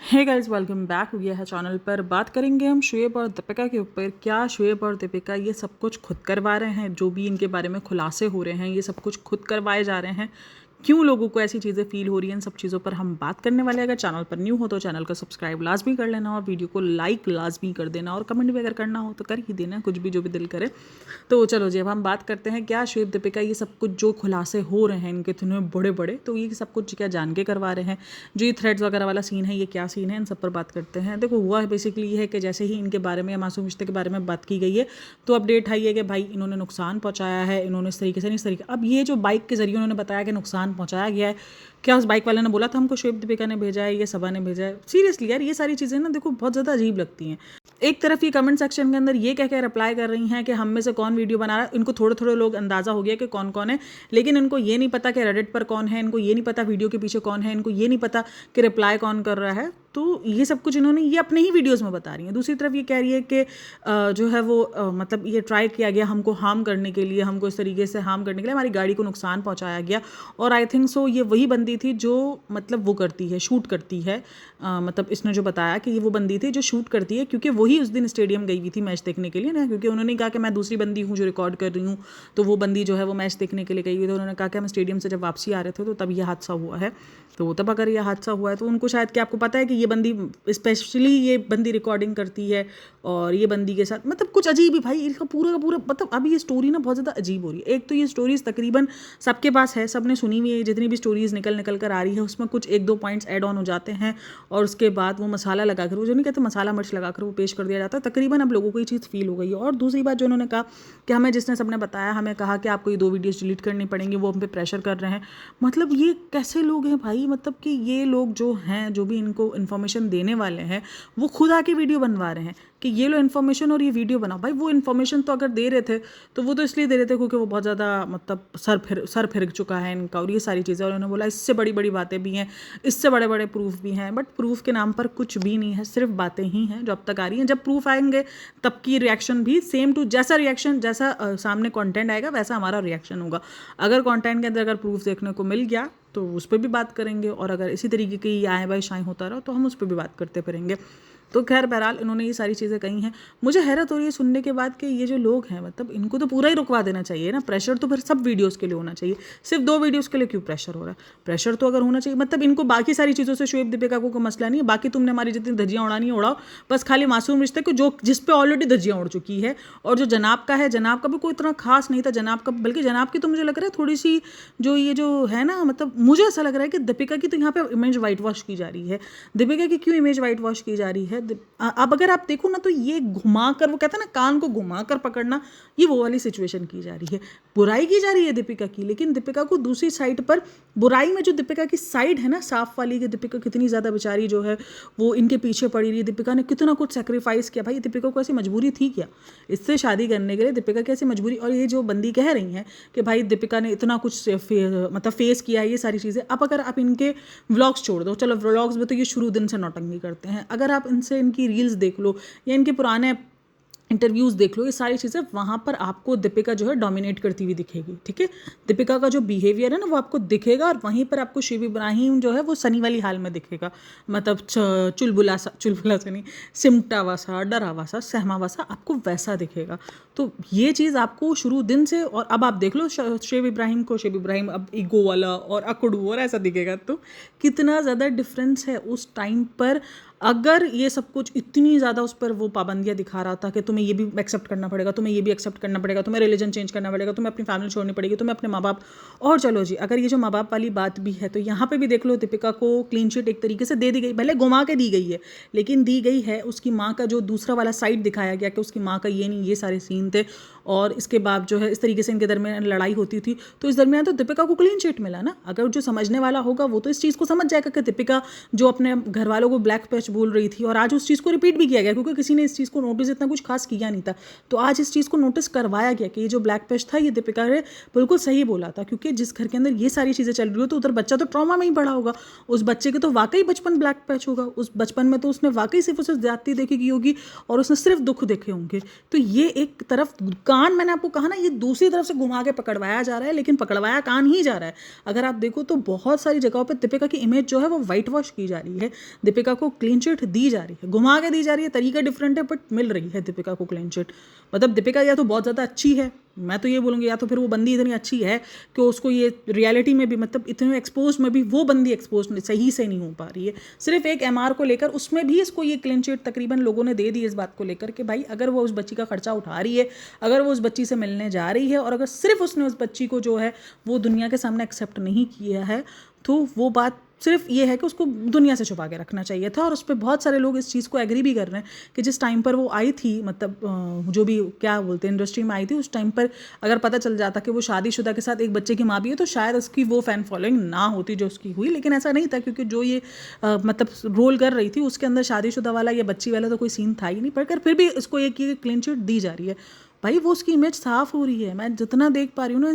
Hey guys, welcome back. ये है channel पर बात करेंगे हम शुएब और दीपिका के ऊपर। क्या शुएब और दीपिका ये सब कुछ खुद करवा रहे हैं? जो भी इनके बारे में खुलासे हो रहे हैं ये सब कुछ खुद करवाए जा रहे हैं? क्यों लोगों को ऐसी चीज़ें फील हो रही हैं? इन सब चीज़ों पर हम बात करने वाले हैं। अगर चैनल पर न्यू हो तो चैनल को सब्सक्राइब लाजमी कर लेना और वीडियो को लाइक लाजमी कर देना और कमेंट भी अगर करना हो तो कर ही देना, कुछ भी जो भी दिल करे। तो चलो जी, अब हम बात करते हैं क्या शुएब दीपिका ये सब कुछ जो खुलासे हो रहे हैं इनके इतने बड़े बड़े, तो ये सब कुछ क्या जान के करवा रहे हैं? जो ये थ्रेड्स वगैरह वाला सीन है ये क्या सीन है, इन सब पर बात करते हैं। देखो, हुआ है बेसिकली ये है कि जैसे ही इनके बारे में, मासूम रिश्ते के बारे में बात की गई है तो अपडेट आई है कि भाई इन्होंने नुकसान पहुंचाया है, इन्होंने इस तरीके से नहीं, इस तरीके। अब ये जो बाइक के जरिए उन्होंने बताया कि नुकसान पहुंचाया गया है, क्या उस बाइक वाले ने बोला था हमको शुएब दीपिका ने भेजा है, ये सबा ने भेजा है? सीरियसली यार, ये सारी चीज़ें ना देखो बहुत ज़्यादा अजीब लगती हैं। एक तरफ ये कमेंट सेक्शन के अंदर ये कह के रिप्लाई कर रही हैं कि हम में से कौन वीडियो बना रहा है। इनको थोड़े थोड़े लोग अंदाज़ा हो गया कि कौन कौन है, लेकिन इनको ये नहीं पता कि रेडिट पर कौन है, इनको ये नहीं पता वीडियो के पीछे कौन है, इनको ये नहीं पता कि रिप्लाई कौन कर रहा है। तो ये सब कुछ इन्होंने ये अपने ही वीडियोस में बता रही हैं। दूसरी तरफ ये कह रही है कि जो है वो मतलब ये ट्राई किया गया हमको हार्म करने के लिए, हमको इस तरीके से हार्म करने के लिए, हमारी गाड़ी को नुकसान पहुंचाया गया। और आई थिंक सो ये वही बंदी थी जो मतलब वो करती है, शूट करती है। मतलब इसने जो बताया कि ये वो बंदी थी जो शूट करती है, क्योंकि वही उस दिन स्टेडियम गई हुई थी मैच देखने के लिए ना, क्योंकि उन्होंने कहा कि मैं दूसरी बंदी हूँ जो रिकॉर्ड कर रही हूँ। तो वो बंदी जो है वो मैच देखने के लिए गई हुई थी। उन्होंने कहा कि हम स्टेडियम से जब वापसी आ रहे थे तो तब ये हादसा हुआ है। तो तब अगर ये हादसा हुआ है तो उनको शायद, कि आपको पता है कि ये बंदी स्पेशली ये बंदी रिकॉर्डिंग करती है और ये बंदी के साथ मतलब कुछ अजीब ही, भाई इसका पूरा का पूरा मतलब अभी ये स्टोरी ना बहुत ज़्यादा अजीब हो रही है। एक तो ये स्टोरीज तकरीबन सबके पास है, सबने सुनी हुई है, जितनी भी स्टोरीज निकल निकल कर आ रही है उसमें कुछ एक दो पॉइंट्स ऐड ऑन हो जाते हैं और उसके बाद वो मसाला लगाकर, वो जो नहीं कहते मसाला मिर्च लगाकर वो पेश कर दिया जाता है। तकरीबन अब लोगों को ये चीज़ फील हो गई है। और दूसरी बात जो उन्होंने कहा कि हमें जिसने सबने बताया, हमें कहा कि आपको ये 2 वीडियोज़ डिलीट करनी पड़ेंगी, वो हम पे प्रेशर कर रहे हैं। मतलब ये कैसे लोग हैं भाई? मतलब कि ये लोग जो हैं, जो भी इनको इन्फॉर्मेशन देने वाले हैं, वो खुद आके वीडियो बनवा रहे हैं कि ये लो इन्फॉर्मेशन और ये वीडियो बनाओ। भाई वो इन्फॉर्मेशन तो अगर दे रहे थे तो वो तो इसलिए दे रहे थे क्योंकि वो बहुत ज़्यादा मतलब सर फिर चुका है इनका और ये सारी चीज़ें। और उन्होंने बोला इससे बड़ी बड़ी बातें भी हैं, इससे बड़े बड़े प्रूफ भी हैं, बट प्रूफ के नाम पर कुछ भी नहीं है, सिर्फ बातें ही हैं जो अब तक आ रही हैं। जब प्रूफ आएंगे तब की रिएक्शन भी सेम टू, जैसा रिएक्शन, जैसा सामने कंटेंट आएगा वैसा हमारा रिएक्शन होगा। अगर कंटेंट के अंदर अगर प्रूफ देखने को मिल गया तो उस पर भी बात करेंगे, और अगर इसी तरीके की आए बाई शाएँ होता रहा तो हम उस पर भी बात करते फिरेंगे। तो खैर बहरहाल इन्होंने ये सारी चीज़ें कही हैं। मुझे हैरत हो रही है सुनने के बाद कि ये जो लोग हैं मतलब इनको तो पूरा ही रुकवा देना चाहिए ना। प्रेशर तो फिर सब वीडियोज़ के लिए होना चाहिए, सिर्फ 2 वीडियोज़ के लिए क्यों प्रेशर हो रहा है? प्रेशर तो अगर होना चाहिए, मतलब इनको बाकी सारी चीज़ों से शुएब दीपिका को कोई मसला नहीं है। बाकी तुमने हमारी जितनी धज्जियाँ उड़ानी है उड़ाओ, बस खाली मासूम रिश्ते को जो जिस पे ऑलरेडी धज्जियाँ उड़ चुकी है। और जो जनाब का है, जनाब का भी कोई इतना खास नहीं था। जनाब का, बल्कि जनाब की तो मुझे लग रहा है थोड़ी सी जो ये जो है ना, मतलब मुझे ऐसा लग रहा है कि दीपिका की तो यहाँ पे इमेज वाइट वॉश की जा रही है। दीपिका की क्यों इमेज वाइट वॉश की जा रही है? अब अगर आप देखो ना तो ये घुमाकर, वो कहते हैं ना कान को घुमाकर पकड़ना, ये वो वाली सिचुएशन की जा रही है। बुराई की जा रही है दीपिका की, लेकिन दीपिका को दूसरी साइड पर बुराई में जो दीपिका की साइड है ना साफ वाली, कि दीपिका कितनी ज़्यादा बेचारी जो है वो इनके पीछे पड़ी रही। दीपिका ने कितना कुछ सेक्रीफाइस किया। भाई दीपिका को ऐसी मजबूरी थी क्या इससे शादी करने के लिए? दीपिका की ऐसी मजबूरी? और ये जो बंदी कह रही हैं कि भाई दीपिका ने इतना कुछ मतलब फेस किया है, ये सारी चीज़ें। अब अगर आप इनके व्लॉग्स छोड़ दो, चलो व्लॉग्स में तो ये शुरू दिन से नौटंकी करते हैं, अगर आप इनसे इनकी रील्स देख लो या इनके पुराने इंटरव्यूज़ देख लो, ये सारी चीज़ें, वहाँ पर आपको दीपिका जो है डोमिनेट करती हुई दिखेगी। ठीक है, दीपिका का जो बिहेवियर है ना वो आपको दिखेगा, और वहीं पर आपको शुएब इब्राहिम जो है वो सनी वाली हाल में दिखेगा, मतलब चुलबुला सा नहीं, सिमटावा सा, डरावा सा, सहमावा सा, आपको वैसा दिखेगा। तो ये चीज़ आपको शुरू दिन से, और अब आप देख लो शुएब इब्राहिम अब ईगो वाला और अकड़ू और ऐसा दिखेगा। तो कितना ज़्यादा डिफरेंस है उस टाइम पर। अगर ये सब कुछ इतनी ज़्यादा उस पर वो पाबंदियाँ दिखा रहा था कि तुम्हें ये भी एक्सेप्ट करना पड़ेगा, तुम्हें ये भी एक्सेप्ट करना पड़ेगा, तुम्हें रिलीजन चेंज करना पड़ेगा, तुम्हें अपनी फैमिली छोड़नी पड़ेगी, तुम्हें अपने माँ बाप, और चलो जी अगर ये जो माँ बाप वाली बात भी है तो यहाँ पे भी देख लो दीपिका को क्लीन शीट एक तरीके से दे दी गई, भले घुमा के दी गई है लेकिन दी गई है। उसकी माँ का जो दूसरा वाला साइड दिखाया गया कि उसकी माँ का ये नहीं, ये सारे सीन थे, और इसके बाद जो है इस तरीके से इनके दरमियान लड़ाई होती थी। तो इस दरमियान तो दीपिका को क्लीन शीट मिला ना। अगर जो समझने वाला होगा वो तो इस चीज़ को समझ जाएगा कि दीपिका जो अपने घर वालों को ब्लैक पैच बोल रही थी, और आज उस चीज़ को रिपीट भी किया गया क्योंकि किसी ने इस चीज़ को नोटिस इतना कुछ खास विश्वास किया नहीं था। तो आज इस चीज़ को नोटिस करवाया गया कि ये जो ब्लैक पैच था, ये दीपिका ने बिल्कुल सही बोला था, क्योंकि जिस घर के अंदर ये सारी चीज़ें चल रही हो तो उधर बच्चा तो ट्रॉमा में ही पड़ा होगा, उस बच्चे के तो वाकई बचपन ब्लैक पैच होगा, उस बचपन में तो उसने वाकई सिर्फ उसे ज्यादती देखी की होगी और उसने सिर्फ दुख देखे होंगे। तो ये एक तरफ कान, मैंने आपको कहा ना, ये दूसरी तरफ से घुमा के पकड़वाया जा रहा है, लेकिन पकड़वाया कान ही जा रहा है। अगर आप देखो तो बहुत सारी जगहों पे दीपिका की इमेज जो है वो वाइट वॉश की जा रही है, दीपिका को क्लीन चिट दी जा रही है, घुमा के दी जा रही है, तरीका डिफरेंट है बट मिल रही है दीपिका को क्लीन चिट। मतलब दीपिका या तो बहुत ज़्यादा अच्छी है, मैं तो ये बोलूँगी, या तो फिर वो बंदी इतनी अच्छी है कि उसको ये रियलिटी में भी, मतलब इतने एक्सपोज में भी वो बंदी एक्सपोज सही से नहीं हो पा रही है। सिर्फ एक एमआर को लेकर, उसमें भी इसको ये क्लीन चिट तकरीबन लोगों ने दे दी इस बात को लेकर कि भाई अगर वो उस बच्ची का खर्चा उठा रही है, अगर वो उस बच्ची से मिलने जा रही है और अगर सिर्फ उसने उस बच्ची को जो है वो दुनिया के सामने एक्सेप्ट नहीं किया है, तो वो बात सिर्फ ये है कि उसको दुनिया से छुपा के रखना चाहिए था। और उस पर बहुत सारे लोग इस चीज़ को एग्री भी कर रहे हैं कि जिस टाइम पर वो आई थी, मतलब जो भी क्या बोलते हैं इंडस्ट्री में आई थी, उस टाइम पर अगर पता चल जाता कि वो शादीशुदा के साथ एक बच्चे की माँ भी है, तो शायद उसकी वो फ़ैन फॉलोइंग ना होती जो उसकी हुई। लेकिन ऐसा नहीं था, क्योंकि जो ये मतलब रोल कर रही थी उसके अंदर शादीशुदा वाला या बच्ची वाला तो कोई सीन था ही नहीं, पर फिर भी इसको एक ये क्लीन चिट दी जा रही है। भाई वो उसकी इमेज साफ़ हो रही है। मैं जितना देख पा रही हूँ ना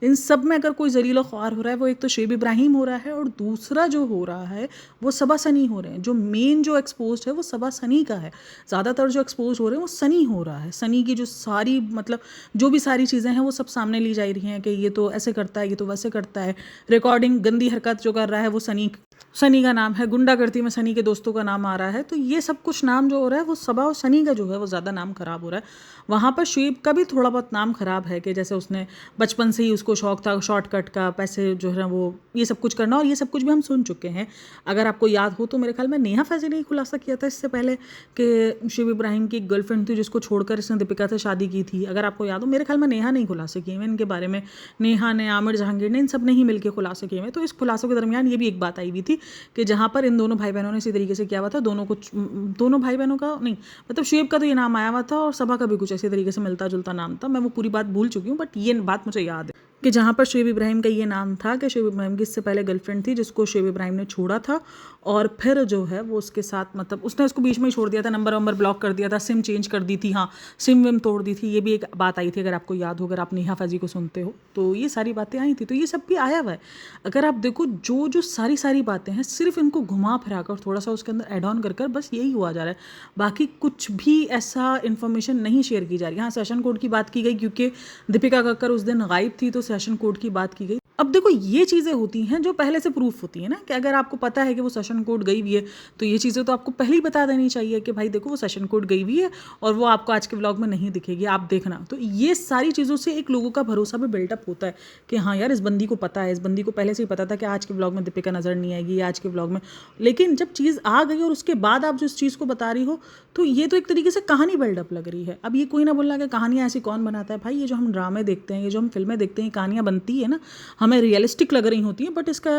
इन सब में अगर कोई जरीला ख्वार हो रहा है वो एक तो शुएब इब्राहिम हो रहा है, और दूसरा जो हो रहा है वो सबा सनी हो रहे हैं। जो मेन जो एक्सपोज है वो सबा सनी का है, ज़्यादातर जो एक्सपोज हो रहे हैं वो सनी हो रहा है। सनी की जो सारी मतलब जो भी सारी चीज़ें हैं वो सब सामने ली जा रही हैं कि ये तो ऐसे करता है, ये तो वैसे करता है, रिकॉर्डिंग गंदी हरकत जो कर रहा है वो सनी का नाम है, गुंडागर्दी में सनी के दोस्तों का नाम आ रहा है। तो ये सब कुछ नाम जो हो रहा है वो सबा और सनी का जो है वो ज़्यादा नाम ख़राब हो रहा है। वहाँ पर शुएब का भी थोड़ा बहुत नाम ख़राब है कि जैसे उसने बचपन से ही उसको शौक था शॉर्टकट का, पैसे जो है वो ये सब कुछ करना, और ये सब कुछ भी हम सुन चुके हैं। अगर आपको याद हो तो मेरे ख्याल में नेहा फैज़ी ने खुलासा किया था इससे पहले कि शुएब इब्राहिम की गर्लफ्रेंड थी जिसको छोड़कर इसने दीपिका से शादी की थी। अगर आपको याद हो, मेरे ख्याल में नेहा नहीं खुलासे किए हुए इनके बारे में, नेहा ने, आमिर जहांगीर ने, इन सब ने ही मिलकर खुलासे किए हुए। तो इस खुलासों के दरमियान ये भी एक बात आई हुई थी कि जहाँ पर इन दोनों भाई बहनों ने इसी तरीके से किया हुआ था, दोनों भाई बहनों का नहीं, मतलब शुएब का तो ये नाम आया हुआ था और सबा का भी कुछ ऐसे तरीके से मिलता जुलता नाम था। मैं वो पूरी बात भूल चुकी हूँ, बट ये बात मुझे याद है कि जहाँ पर शुएब इब्राहिम का ये नाम था कि शुएब इब्राहिम की इससे पहले गर्लफ्रेंड थी जिसको शुएब इब्राहिम ने छोड़ा था, और फिर जो है वो उसके साथ मतलब उसने उसको बीच में ही छोड़ दिया था, नंबर ब्लॉक कर दिया था, सिम चेंज कर दी थी, हाँ सिम विम तोड़ दी थी। ये भी एक बात आई थी, अगर आपको याद हो, अगर आप नेहा फैज़ी को सुनते हो तो ये सारी बातें आई थी। तो ये सब भी आया हुआ है। अगर आप देखो जो सारी बातें हैं सिर्फ इनको घुमा फिरा कर थोड़ा सा उसके अंदर एड ऑन कर बस यही हुआ जा रहा है। बाकी कुछ भी ऐसा इन्फॉर्मेशन नहीं शेयर की जा रही। हाँ, सेशन कोड की बात की गई क्योंकि दीपिका कक्कर उस दिन गायब थी तो सेशन कोड की बात की गई। अब देखो ये चीज़ें होती हैं जो पहले से प्रूफ होती है ना, कि अगर आपको पता है कि वो सेशन कोड गई हुई है तो ये चीज़ें तो आपको पहले ही बता देनी चाहिए कि भाई देखो वो सेशन कोड गई हुई है और वो आपको आज के व्लॉग में नहीं दिखेगी, आप देखना। तो ये सारी चीज़ों से एक लोगों का भरोसा भी बिल्डअप होता है कि हाँ यार इस बंदी को पता है, इस बंदी को पहले से ही पता था कि आज के व्लॉग में दीपिका नज़र नहीं आएगी आज के व्लॉग में। लेकिन जब चीज़ आ गई और उसके बाद आप जो इस चीज़ को बता रही हो तो ये तो एक तरीके से कहानी बिल्डअप लग रही है। अब ये कोई ना बोलना कि कहानियाँ ऐसी कौन बनाता है। भाई ये जो हम ड्रामे देखते हैं, ये जो हम फिल्में देखते हैं, कहानियाँ बनती है ना, हमें रियलिस्टिक लग रही होती हैं, बट इसका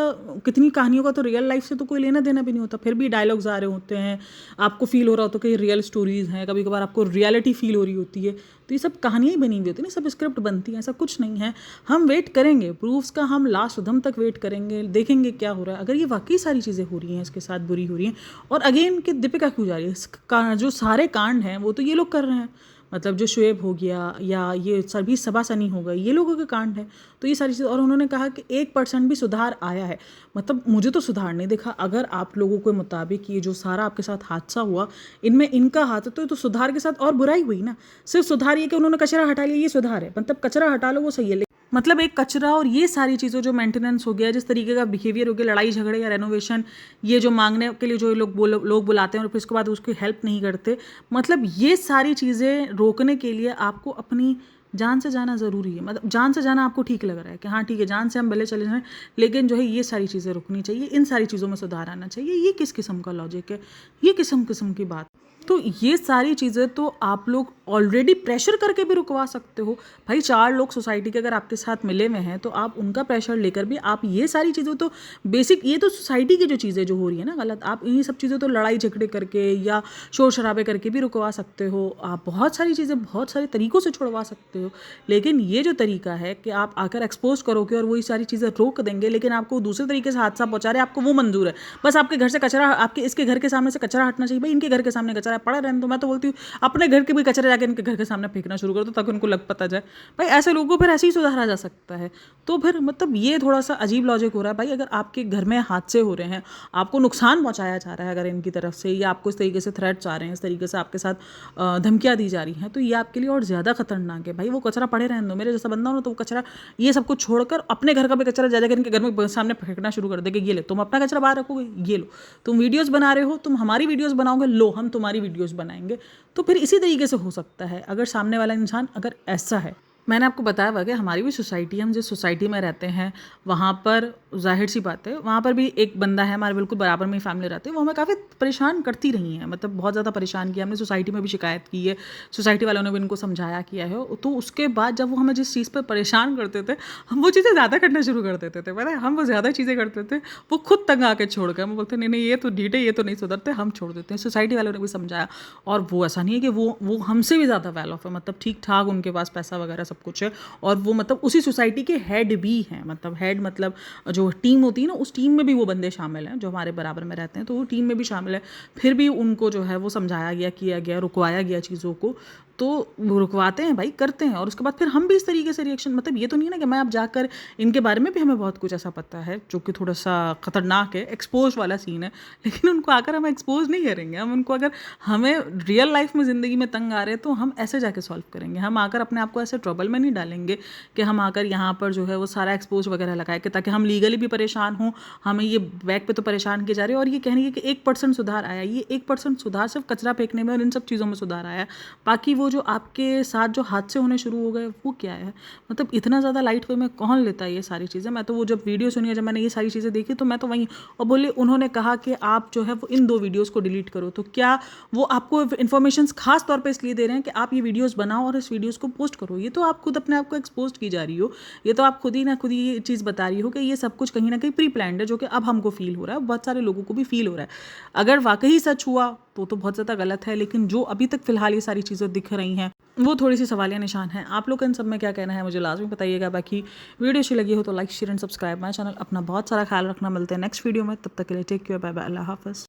कितनी कहानियों का तो रियल लाइफ से तो कोई लेना देना भी नहीं होता। फिर भी डायलॉग्स आ रहे होते हैं, आपको फील हो रहा होता है कि रियल स्टोरीज़ हैं, कभी कभार आपको रियलिटी फील हो रही होती है। तो ये सब कहानियाँ ही बनी हुई होती है ना, सब स्क्रिप्ट बनती हैं, ऐसा कुछ नहीं है। हम वेट करेंगे प्रूफ्स का, हम लास्ट उधम तक वेट करेंगे, देखेंगे क्या हो रहा है। अगर ये वाकई सारी चीज़ें हो रही हैं इसके साथ बुरी हो रही हैं, और अगेन कि दीपिका क्यों जा रही है, जो सारे कांड हैं वो तो ये लोग कर रहे हैं, मतलब जो शुएब हो गया या ये सभी सबा सनी हो गए, ये लोगों के कांड है। तो ये सारी चीज़, और उन्होंने कहा कि 1% भी सुधार आया है। मतलब मुझे तो सुधार नहीं देखा। अगर आप लोगों के मुताबिक ये जो सारा आपके साथ हादसा हुआ इनमें इनका हाथ है तो सुधार के साथ और बुराई हुई ना। सिर्फ सुधार ये कि उन्होंने कचरा हटा लिया, ये सुधार है। मतलब कचरा हटा लो वो सही है, मतलब एक कचरा और ये सारी चीज़ों जो मेंटेनेंस हो गया, जिस तरीके का बिहेवियर हो गया, लड़ाई झगड़े या रेनोवेशन, ये जो मांगने के लिए जो लोग बुलाते हैं और फिर उसके बाद उसकी हेल्प नहीं करते, मतलब ये सारी चीज़ें रोकने के लिए आपको अपनी जान से जाना ज़रूरी है। मतलब जान से जाना आपको ठीक लग रहा है कि हाँ ठीक है जान से हम भले चले जाएं, लेकिन जो है ये सारी चीज़ें रुकनी चाहिए, इन सारी चीज़ों में सुधार आना चाहिए। ये किस किस्म का लॉजिक है, ये किस्म की बात। तो ये सारी चीज़ें तो आप लोग ऑलरेडी प्रेशर करके भी रुकवा सकते हो। भाई 4 लोग सोसाइटी के अगर आपके साथ मिले हुए हैं तो आप उनका प्रेशर लेकर भी आप ये सारी चीज़ें तो बेसिक, ये तो सोसाइटी की जो चीज़ें जो हो रही है ना गलत, आप ये सब चीज़ें तो लड़ाई झगड़े करके या शोर शराबे करके भी रुकवा सकते हो। आप बहुत सारी चीज़ें बहुत सारे तरीक़ों से छुड़वा सकते हो, लेकिन ये जो तरीका है कि आप आकर एक्सपोज करोगे और वही सारी चीज़ें रोक देंगे, लेकिन आपको दूसरे तरीके से हादसा पहुँचा रहे हैं, आपको वो मंजूर है। बस आपके घर से कचरा, आपके इसके घर के सामने से कचरा हटना चाहिए, भाई इनके घर के सामने कचरा है, पड़ा रहने दो। मैं तो बोलती हूँ अपने घर के भी कचरा जाके इनके घर के सामने फेंकना शुरू कर दो, ताकि उनको लग पता जाए। भाई ऐसे लोगों को फिर ऐसे ही सुधारा जा सकता है। तो फिर मतलब ये थोड़ा सा अजीब लॉजिक हो रहा है भाई। अगर आपके घर में हादसे हो रहे हैं, आपको नुकसान पहुंचाया जा रहा है अगर इनकी तरफ से, या आपको इस तरीके से थ्रेट्स आ रहे हैं, इस तरीके से आपके साथ धमकियाँ दी जा रही हैं, तो ये आपके लिए और ज़्यादा खतरनाक है भाई। वो कचरा पड़े रहने दो। मेरे जैसा बंदा हो ना, तो वो कचरा ये सब कुछ छोड़कर अपने घर का भी कचरा जा जाकर इनके घर में सामने फेंकना शुरू कर देगा। ये ले, तुम अपना कचरा बाहर रखोगे, ये लो, तुम वीडियोस बना रहे हो, तुम हमारी वीडियोस बनाओगे, लो हम तुम्हारी वीडियोस बनाएंगे। तो फिर इसी तरीके से हो सकता है अगर सामने वाला इंसान अगर ऐसा है। मैंने आपको बताया हुआ कि हमारी भी सोसाइटी, हम जिस सोसाइटी में रहते हैं वहाँ पर जाहिर सी बात है, वहाँ पर भी एक बंदा है हमारे बिल्कुल बराबर में ही फैमिली रहती है, वो हमें काफ़ी परेशान करती रही हैं। मतलब बहुत ज़्यादा परेशान किया हमने, सोसाइटी में भी शिकायत की है, सोसाइटी वालों ने भी इनको समझाया किया है। तो उसके बाद जब वो हमें जिस चीज़ पर परेशान करते थे, हम वो चीज़ें ज़्यादा करना शुरू कर देते थे। पता है, हम वो ज़्यादा चीज़ें करते थे, वो खुद तंग आके छोड़ गए। हम बोलते नहीं नहीं ये तो ढीठ है, ये तो नहीं सुधरते, हम छोड़ देते हैं। सोसाइटी वालों ने भी समझाया, और वो ऐसा नहीं है कि वो हमसे भी ज़्यादा वेल ऑफ है, मतलब ठीक ठाक उनके पास पैसा वगैरह सब कुछ है, और वो मतलब उसी सोसाइटी के हेड भी हैं। मतलब हेड मतलब जो टीम होती है ना, उस टीम में भी वो बंदे शामिल हैं जो हमारे बराबर में रहते हैं, तो वो टीम में भी शामिल है। फिर भी उनको जो है वो समझाया गया, किया गया, रुकवाया गया चीज़ों को। तो वो रुकवाते हैं भाई, करते हैं, और उसके बाद फिर हम भी इस तरीके से रिएक्शन, मतलब ये तो नहीं है ना कि मैं अब जाकर इनके बारे में भी हमें बहुत कुछ ऐसा पता है जो कि थोड़ा सा खतरनाक है, एक्सपोज वाला सीन है, लेकिन उनको आकर हम एक्सपोज नहीं करेंगे। हम उनको, अगर हमें रियल लाइफ में ज़िंदगी में तंग आ रहे हैं तो हम ऐसे जाके सॉल्व करेंगे। हम आकर अपने आप को ऐसे ट्रबल में नहीं डालेंगे कि हम आकर यहाँ पर जो है वो सारा एक्सपोज वगैरह लगाए कि ताकि हम लीगली भी परेशान हों, हमें ये बैक पे तो परेशान किए जा रहे हैं, और ये कहने कि 1% सुधार आया। ये 1% सुधार सिर्फ कचरा फेंकने में और इन सब चीज़ों में सुधार आया। बाकी वो जो आपके साथ जो हादसे होने शुरू हो गए वो क्या है? मतलब इतना ज़्यादा लाइट वे में कौन लेता है ये सारी चीज़ें? मैं तो वो जब वीडियो सुनी, जब मैंने ये सारी चीज़ें देखी, तो मैं तो वहीं, और बोले उन्होंने कहा कि आप जो है वो इन 2 वीडियोज़ को डिलीट करो। तो क्या वो आपको इन्फॉर्मेशन खास तौर पे इसलिए दे रहे हैं कि आप ये वीडियोज़ बनाओ और इस वीडियोज़ को पोस्ट करो? ये तो आप खुद अपने आप को एक्सपोज की जा रही हो। ये तो आप खुद ही ये चीज़ बता रही हो कि ये सब कुछ कहीं ना कहीं प्री प्लान्ड है, जो कि अब हमको फील हो रहा है, बहुत सारे लोगों को भी फील हो रहा है। अगर वाकई सच हुआ तो बहुत ज़्यादा गलत है, लेकिन जो अभी तक फिलहाल ये सारी चीज़ें दिख रही हैं वो थोड़ी सी सवालिया निशान है। आप लोग इन सब में क्या कहना है मुझे लाजमी बताइएगा। बाकी वीडियो अच्छी लगी हो तो like share and subscribe my channel. अपना बहुत सारा ख्याल रखना। मिलते हैं नेक्स्ट वीडियो में, तब तक के लिए टेक केयर, बाय बाय, अल्लाह हाफ़िज़।